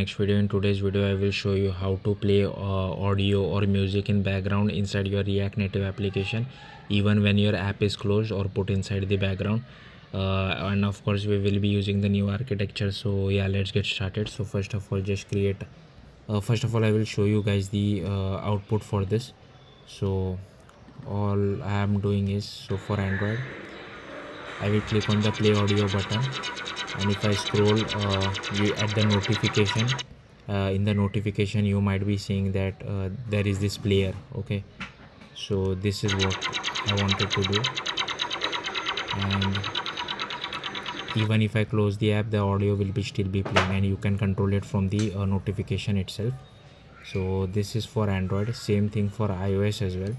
Next video. In today's video I will show you how to play audio or music in background inside your React Native application even when your app is closed or put inside the background. And of course we will be using the new architecture. So yeah, let's get started. So first of all, just create first of all I will show you guys the output for this. So all I am doing is, so for Android I will click on the play audio button, and if I scroll at the notification, in the notification you might be seeing that there is this player. Okay, so this is what I wanted to do, and even if I close the app, the audio will be still be playing, and you can control it from the notification itself. So this is for Android. Same thing for iOS as well.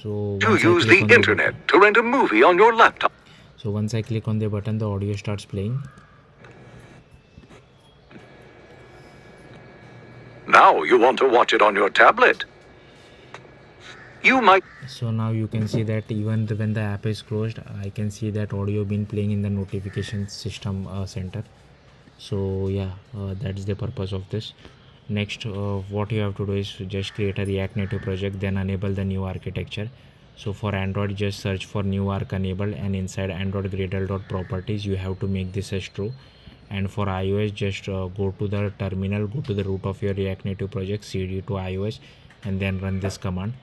So to use the internet to rent a movie on your laptop. So once I click on the button, the audio starts playing. Now you want to watch it on your tablet. You might. So now you can see that even when the app is closed, I can see that audio been playing in the notification system center. So yeah, that's the purpose of this. Next, what you have to do is just create a React Native project, then enable the new architecture. So for Android, just search for new arc enable, and inside Android Gradle.properties you have to make this as true. And for iOS, just go to the terminal, go to the root of your React Native project, cd to iOS, and then run this command.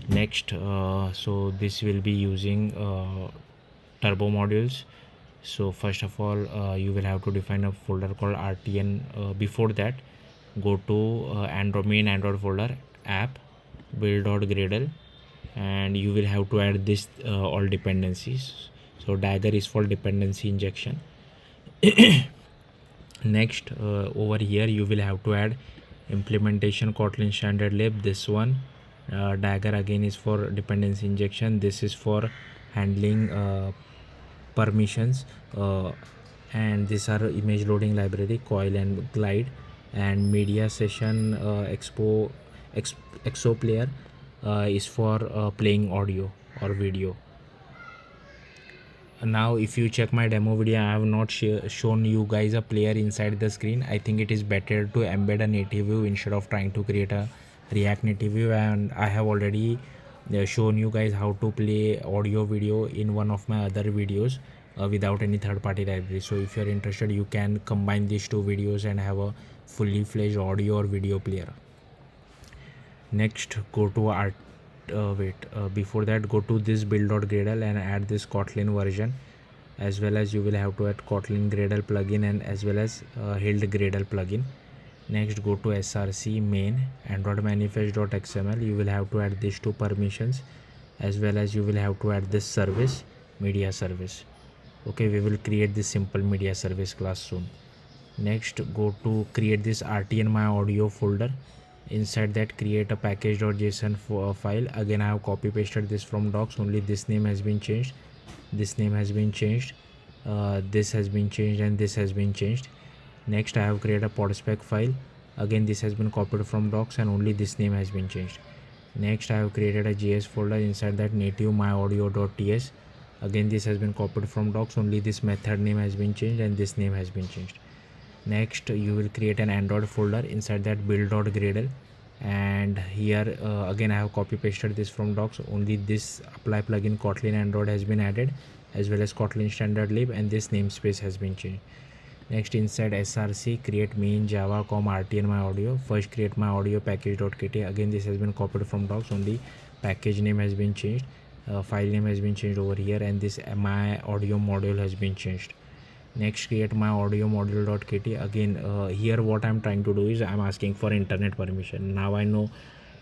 Next, so this will be using turbo modules. So first of all, you will have to define a folder called rtn. Before that, go to main Android folder, app build.gradle, and you will have to add this all dependencies. So Dagger is for dependency injection. Next, over here you will have to add implementation Kotlin standard lib, this one. Dagger again is for dependency injection. This is for handling permissions, and these are image loading library, coil and glide, and media session exo player is for playing audio or video. Now if you check my demo video, I have not shown you guys a player inside the screen. I think it is better to embed a native view instead of trying to create a React Native view, and I have already shown you guys how to play audio video in one of my other videos without any third-party library. So if you're interested, you can combine these two videos and have a fully fledged audio or video player. Next, go to before that, go to this build.gradle and add this Kotlin version, as well as you will have to add Kotlin Gradle plugin and as well as Hild Gradle plugin. Next, go to src main android manifest.xml. You will have to add these two permissions, as well as you will have to add this service, media service. Okay, we will create this simple media service class soon. Next, go to create this rtn my audio folder. Inside that, create a package.json file. Again, I have copy pasted this from docs. Only this name has been changed, this name has been changed, this has been changed, and this has been changed. Next, I have created a podspec file. Again, this has been copied from docs and only this name has been changed. Next, I have created a JS folder. Inside that, native myaudio.ts. Again, this has been copied from docs. Only this method name has been changed and this name has been changed. Next, you will create an Android folder. Inside that, build.gradle, and here again I have copy pasted this from docs. Only this apply plugin Kotlin Android has been added, as well as Kotlin standard lib, and this namespace has been changed. Next, inside src, create main java rtn my audio. First, create my audio package.kt. Again, this has been copied from docs. Only package name has been changed, file name has been changed over here, and this my audio module has been changed. Next, create my audio module.kt. Again, here what I'm trying to do is I'm asking for internet permission. Now I know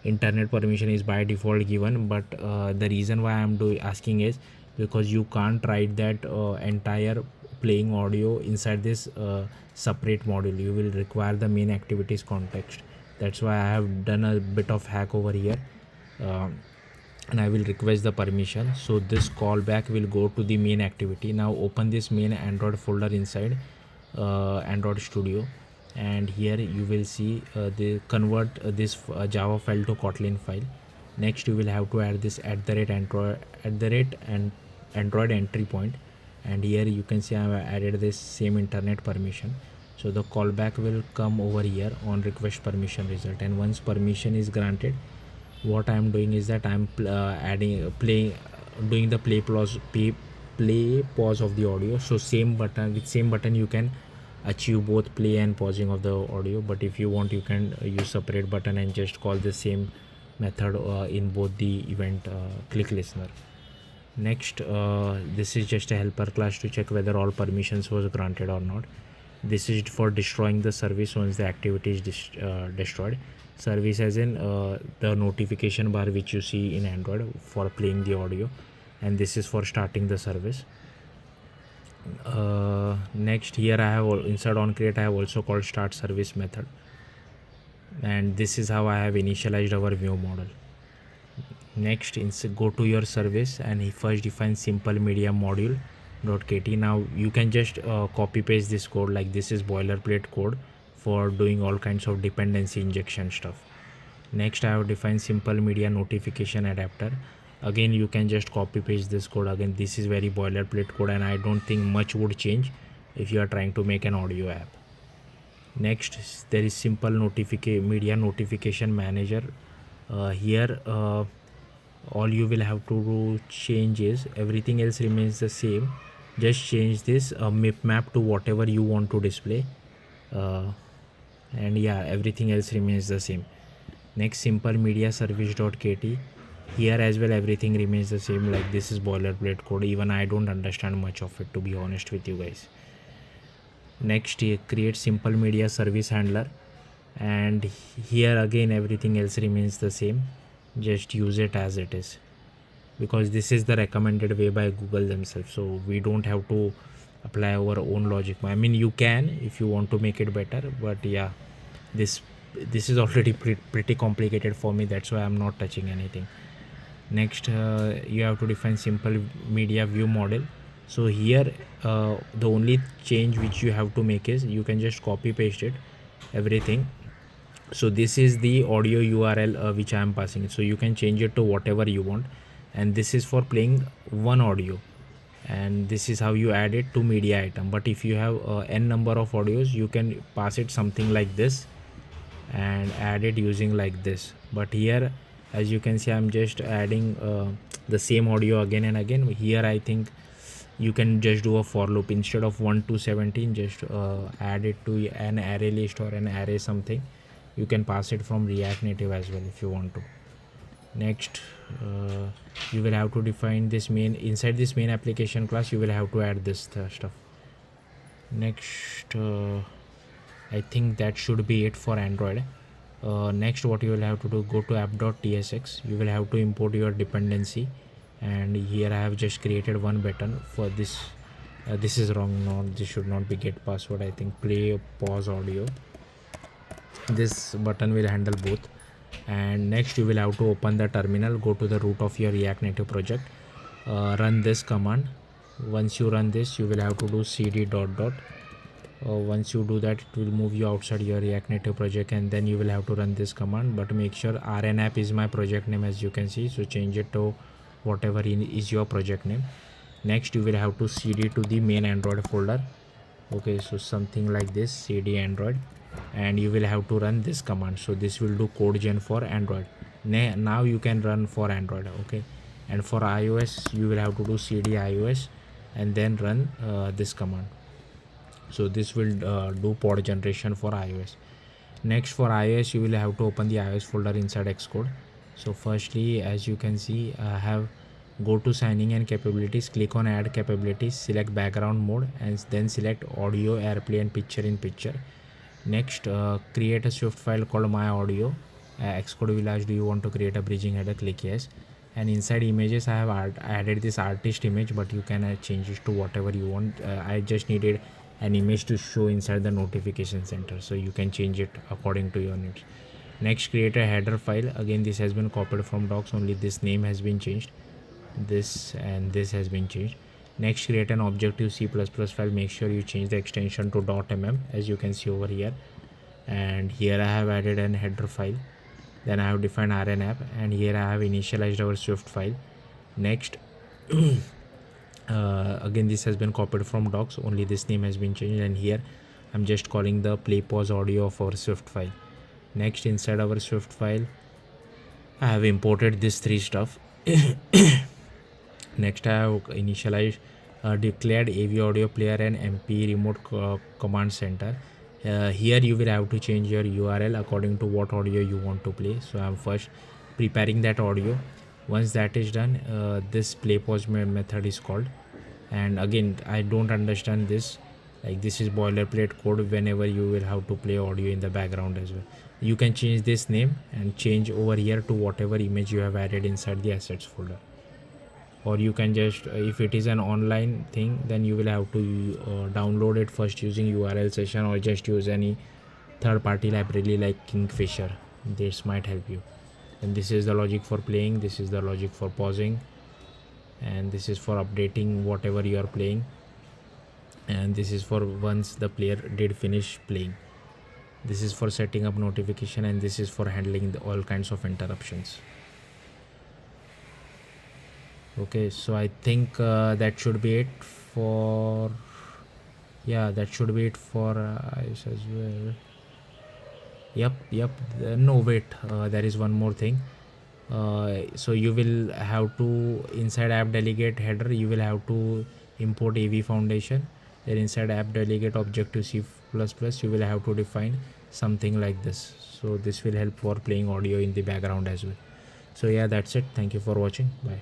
internet permission is by default given, but the reason why I'm asking is because you can't write that entire playing audio inside this separate module. You will require the main activities context. That's why I have done a bit of hack over here, and I will request the permission. So this callback will go to the main activity. Now open this main Android folder inside Android Studio, and here you will see the convert this Java file to Kotlin file. Next, you will have to add this @Android entry point, and here you can see I have added this same internet permission. So the callback will come over here on request permission result, and once permission is granted, what I am doing is that I am doing the play pause of the audio. So same button, with same button you can achieve both play and pausing of the audio, but if you want you can use separate button and just call the same method in both the event click listener. Next, this is just a helper class to check whether all permissions was granted or not. This is for destroying the service once the activity is destroyed. Service as in the notification bar which you see in Android for playing the audio, and this is for starting the service. Next, here I have inside on create I have also called start service method, and this is how I have initialized our view model. Next, go to your service and first define simple media module .kt. Now you can just copy paste this code, like this is boilerplate code for doing all kinds of dependency injection stuff. Next, I have defined simple media notification adapter. Again you can just copy paste this code. Again this is very boilerplate code, and I don't think much would change if you are trying to make an audio app. Next, there is simple media notification manager. Here all you will have to change is everything else remains the same. Just change this map to whatever you want to display, and yeah, everything else remains the same. Next, simple media service.kt. Here as well everything remains the same, like this is boilerplate code. Even I don't understand much of it, to be honest with you guys. Next, create simple media service handler, and here again everything else remains the same. Just use it as it is, because this is the recommended way by Google themselves, so we don't have to apply our own logic. I mean, you can if you want to make it better, but yeah, this is already pretty complicated for me, that's why I'm not touching anything. Next, you have to define simple media view model. So here the only change which you have to make is you can just copy paste it everything. So this is the audio URL which I am passing, so you can change it to whatever you want, and this is for playing one audio, and this is how you add it to media item. But if you have n number of audios, you can pass it something like this and add it using like this. But here as you can see I'm just adding the same audio again and again. Here I think you can just do a for loop instead of 1 to 17, just add it to an array list or an array something. You can pass it from React Native as well if you want to. Next, you will have to define this main. Inside this main application class you will have to add this stuff. Next, I think that should be it for Android. Next, what you will have to do, go to app.tsx. You will have to import your dependency, and here I have just created one button for this. This is wrong, not this should not be get password. I think play pause audio. This button will handle both. And next you will have to open the terminal, go to the root of your React Native project, run this command. Once you run this, you will have to do cd dot dot. Once you do that, it will move you outside your React Native project, and then you will have to run this command. But make sure rnapp is my project name, as you can see, so change it to whatever is your project name. Next, you will have to cd to the main Android folder. Okay, so something like this, cd Android, and you will have to run this command. So this will do code gen for Android. Now you can run for Android. Okay, and for iOS you will have to do cd iOS and then run this command. So this will do pod generation for iOS. Next, for iOS you will have to open the iOS folder inside Xcode. So firstly, as you can see, I have go to signing and capabilities, click on add capabilities, select background mode, and then select audio, airplay, and picture in picture. Next, create a Swift file called my audio. Xcode will ask, do you want to create a bridging header? Click yes. And inside images I have added this artist image, but you can change it to whatever you want. I just needed an image to show inside the notification center, so you can change it according to your needs. Next, create a header file. Again, this has been copied from docs, only this name has been changed, this and this has been changed. Next, create an Objective C++ file. Make sure you change the extension to .mm, as you can see over here. And here I have added an header file. Then I have defined rnapp, and here I have initialized our Swift file. Next, Again, this has been copied from docs, only this name has been changed, and here I'm just calling the play pause audio of our Swift file. Next, inside our Swift file, I have imported this three stuff. Next, I have initialized declared AV audio player and MP remote command center. Here you will have to change your URL according to what audio you want to play. So I'm first preparing that audio. Once that is done, this play pause method is called. And again, I don't understand this, like this is boilerplate code whenever you will have to play audio in the background as well. You can change this name and change over here to whatever image you have added inside the assets folder, or you can just if it is an online thing, then you will have to download it first using URL session, or just use any third-party library like Kingfisher. This might help you. And this is the logic for playing, this is the logic for pausing, and this is for updating whatever you are playing, and this is for once the player did finish playing. This is for setting up notification, and this is for handling all kinds of interruptions. Okay, so I think that should be it for, yeah, that should be it for iOS as well. Yep. No, wait, there is one more thing. So you will have to, inside app delegate header, you will have to import AV foundation. Then inside app delegate Objective C++, you will have to define something like this. So this will help for playing audio in the background as well. So yeah, that's it. Thank you for watching. Bye.